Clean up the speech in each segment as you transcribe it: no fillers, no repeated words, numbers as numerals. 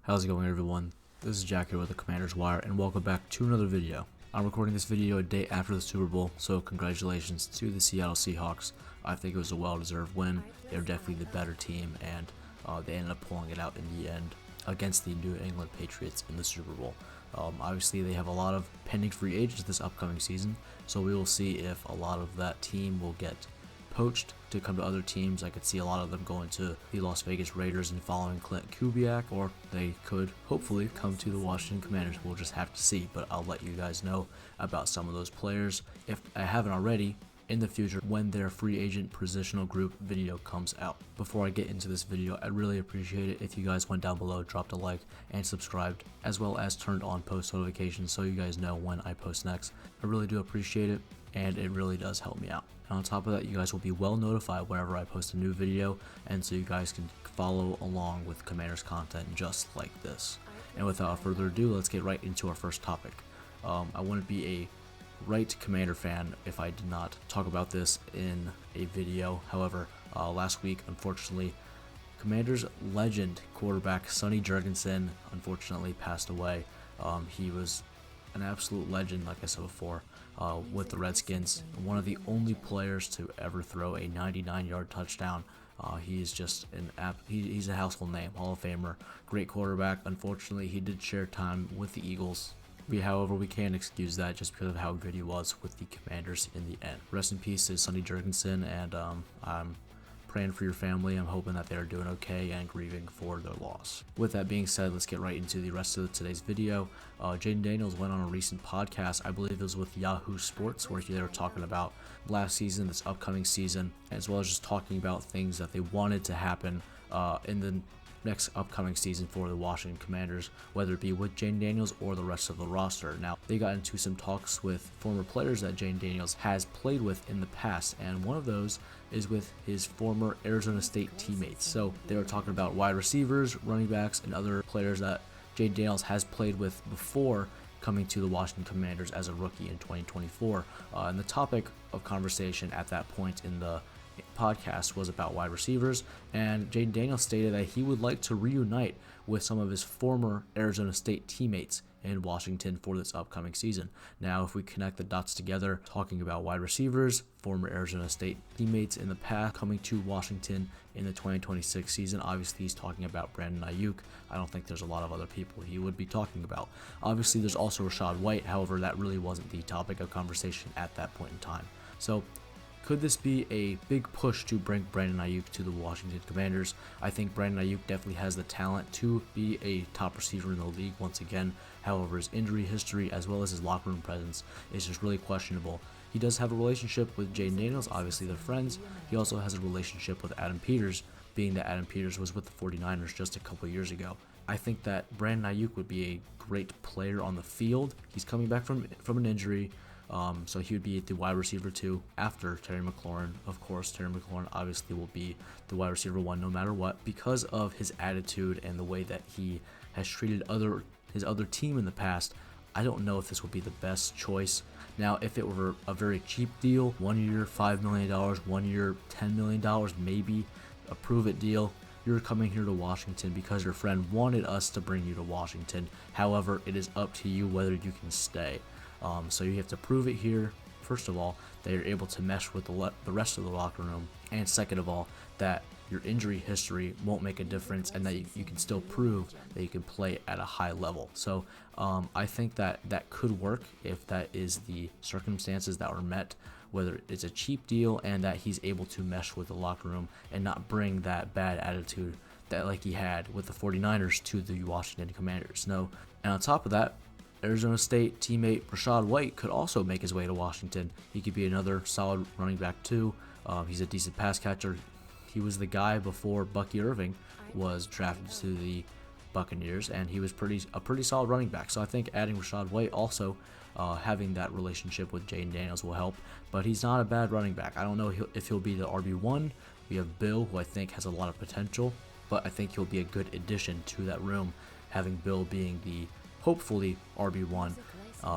How's it going, everyone? This is Jack here with the Commander's Wire, and welcome back to another video. I'm recording this video a day after the Super Bowl, so congratulations to the Seattle Seahawks. I think it was a well-deserved win. They're definitely the better team, and they ended up pulling it out in the end against the New England Patriots in the Super Bowl. Obviously, they have a lot of pending free agents this upcoming season, so we will see if a lot of that team will get poached to come to other teams. I could see a lot of them going to the Las Vegas Raiders and following Clint Kubiak, or they could hopefully come to the Washington Commanders. We'll just have to see, but I'll let you guys know about some of those players if I haven't already in the future when their free agent positional group video comes out. Before I get into this video, I'd really appreciate it if you guys went down below, dropped a like, and subscribed, as well as turned on post notifications so you guys know when I post next. I really do appreciate it, and it really does help me out. And on top of that, you guys will be well notified whenever I post a new video, and so you guys can follow along with Commander's content just like this. And without further ado, let's get right into our first topic. I wouldn't be a right Commander fan if I did not talk about this in a video. However, last week, unfortunately, Commanders legend quarterback Sonny Jurgensen unfortunately passed away. He was an absolute legend, like I said before, with the Redskins. One of the only players to ever throw a 99-yard touchdown. He's just he's a household name, Hall of Famer, great quarterback. Unfortunately, he did share time with the Eagles. However, we can't excuse that just because of how good he was with the Commanders in the end. Rest in peace to Sonny Jurgensen, and I'm praying for your family. I'm hoping that they're doing okay and grieving for their loss. With that being said, let's get right into the rest of today's video. Jayden Daniels went on a recent podcast, I believe it was with Yahoo Sports, where they were talking about last season, this upcoming season, as well as just talking about things that they wanted to happen in the next upcoming season for the Washington Commanders, whether it be with Jayden Daniels or the rest of the roster. Now, they got into some talks with former players that Jayden Daniels has played with in the past, and one of those is with his former Arizona State teammates. So they were talking about wide receivers, running backs, and other players that Jayden Daniels has played with before coming to the Washington Commanders as a rookie in 2024. And the topic of conversation at that point in the podcast was about wide receivers, and Jayden Daniels stated that he would like to reunite with some of his former Arizona State teammates in Washington for this upcoming season. Now, if we connect the dots together, talking about wide receivers, former Arizona State teammates in the past coming to Washington in the 2026 season, obviously he's talking about Rebranding Aiyuk. I don't think there's a lot of other people he would be talking about. Obviously, there's also Rachaad White. However, that really wasn't the topic of conversation at that point in time. So, could this be a big push to bring Rebranding Aiyuk to the Washington Commanders? I think Rebranding Aiyuk definitely has the talent to be a top receiver in the league once again. However, his injury history as well as his locker room presence is just really questionable. He does have a relationship with Jayden Daniels, obviously they're friends. He also has a relationship with Adam Peters, being that Adam Peters was with the 49ers just a couple years ago. I think that Rebranding Aiyuk would be a great player on the field. He's coming back from an injury. So he would be the wide receiver 2 after Terry McLaurin. Of course, Terry McLaurin obviously will be the wide receiver 1 no matter what, because of his attitude and the way that he has treated his other team in the past. I don't know if this would be the best choice. Now, if it were a very cheap deal, 1 year $5 million, 1 year $10 million, maybe a prove-it deal, you're coming here to Washington because your friend wanted us to bring you to Washington. However, it is up to you whether you can stay. So you have to prove it here, first of all, that you're able to mesh with the rest of the locker room, and second of all, that your injury history won't make a difference, and that you can still prove that you can play at a high level. So I think that could work if that is the circumstances that were met, whether it's a cheap deal and that he's able to mesh with the locker room and not bring that bad attitude that like he had with the 49ers to the Washington Commanders. No, and on top of that, Arizona State teammate Rachaad White could also make his way to Washington. He could be another solid running back too. He's a decent pass catcher. He was the guy before Bucky Irving was drafted to the Buccaneers, and he was a pretty solid running back. So I think adding Rachaad White also having that relationship with Jayden Daniels will help. But he's not a bad running back. I don't know if he'll be the RB1. We have Bill, who I think has a lot of potential, but I think he'll be a good addition to that room, having Bill being the hopefully RB1,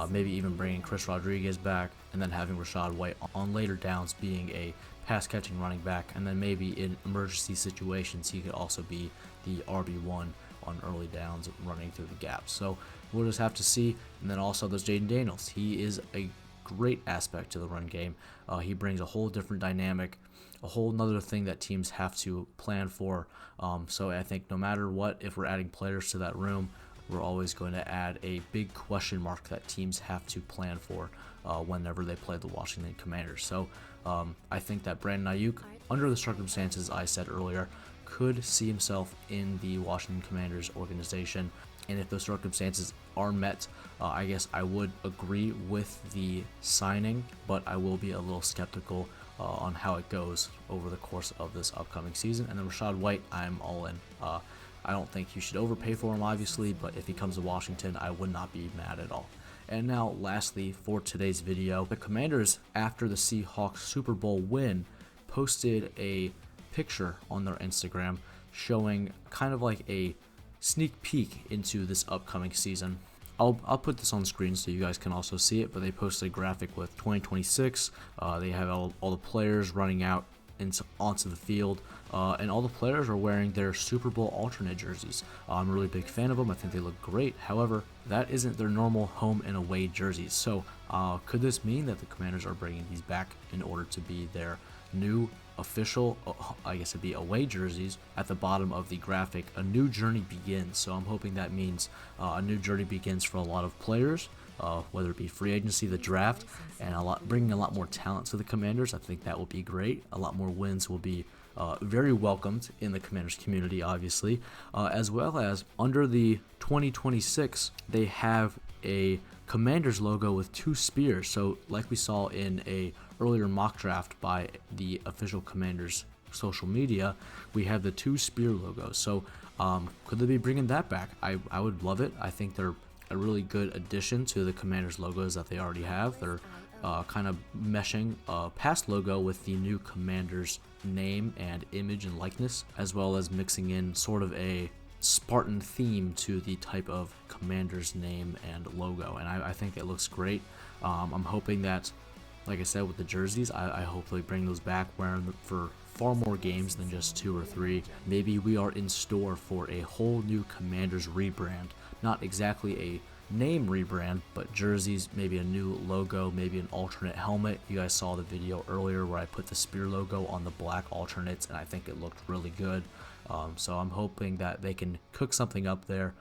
maybe even bringing Chris Rodriguez back, and then having Rachaad White on later downs being a pass-catching running back, and then maybe in emergency situations he could also be the RB1 on early downs, running through the gaps. So we'll just have to see. And then also there's Jayden Daniels. He is a great aspect to the run game. He brings a whole different dynamic, a whole nother thing that teams have to plan for. So I think no matter what, if we're adding players to that room, we're always going to add a big question mark that teams have to plan for whenever they play the Washington Commanders. So I think that Brandon Aiyuk, under the circumstances I said earlier, could see himself in the Washington Commanders organization. And if those circumstances are met, I guess I would agree with the signing, but I will be a little skeptical on how it goes over the course of this upcoming season. And then Rachaad White, I'm all in. I don't think you should overpay for him, obviously, but if he comes to Washington, I would not be mad at all. And now, lastly, for today's video, the Commanders, after the Seahawks Super Bowl win, posted a picture on their Instagram showing kind of like a sneak peek into this upcoming season. I'll put this on screen so you guys can also see it, but they posted a graphic with 2026. They have all the players running out onto the field, and all the players are wearing their Super Bowl alternate jerseys. I'm a really big fan of them. I think they look great. However, that isn't their normal home and away jerseys. So could this mean that the Commanders are bringing these back in order to be their new official, I guess it'd be away jerseys? At the bottom of the graphic, a new journey begins. So I'm hoping that means a new journey begins for a lot of players, whether it be free agency, the draft, and bringing a lot more talent to the Commanders. I think that will be great. A lot more wins will be very welcomed in the Commanders community, obviously, as well as under the 2026, they have a Commanders logo with two spears. So like we saw in a earlier mock draft by the official Commanders social media, we have the two spear logos. So could they be bringing that back? I would love it. I think they're a really good addition to the Commanders logos that they already have. They're kind of meshing past logo with the new Commanders name and image and likeness, as well as mixing in sort of a Spartan theme to the type of Commanders name and logo, and I think it looks great. I'm hoping that, like I said, with the jerseys, I hopefully bring those back, wearing them for far more games than just 2 or 3. Maybe we are in store for a whole new Commanders rebrand. Not exactly a name rebrand, but jerseys, maybe a new logo, maybe an alternate helmet. You guys saw the video earlier where I put the spear logo on the black alternates, and I think it looked really good. So I'm hoping that they can cook something up there,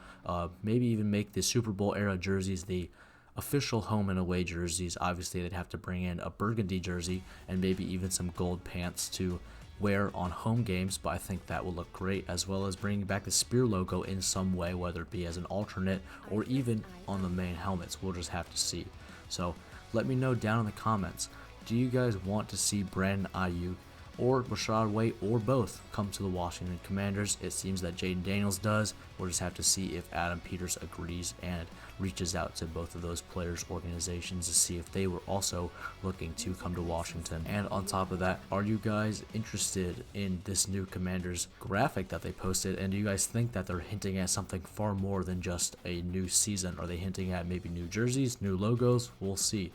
maybe even make the Super Bowl era jerseys the official home and away jerseys. Obviously they'd have to bring in a burgundy jersey and maybe even some gold pants to wear on home games, but I think that will look great, as well as bringing back the spear logo in some way, whether it be as an alternate or even on the main helmets. We'll just have to see. So let me know down in the comments, do you guys want to see Brandon Aiyuk or Rachaad White or both come to the Washington Commanders? It seems that Jayden Daniels does. We'll just have to see if Adam Peters agrees and reaches out to both of those players' organizations to see if they were also looking to come to Washington. And on top of that, are you guys interested in this new Commanders graphic that they posted? And do you guys think that they're hinting at something far more than just a new season? Are they hinting at maybe new jerseys, new logos? We'll see.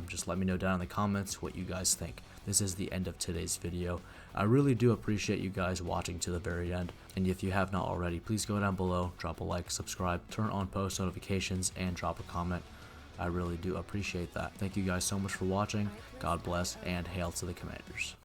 Just let me know down in the comments what you guys think. This is the end of today's video. I really do appreciate you guys watching to the very end, and if you have not already, please go down below, drop a like, subscribe, turn on post notifications, and drop a comment. I really do appreciate that. Thank you guys so much for watching. God bless, and hail to the Commanders.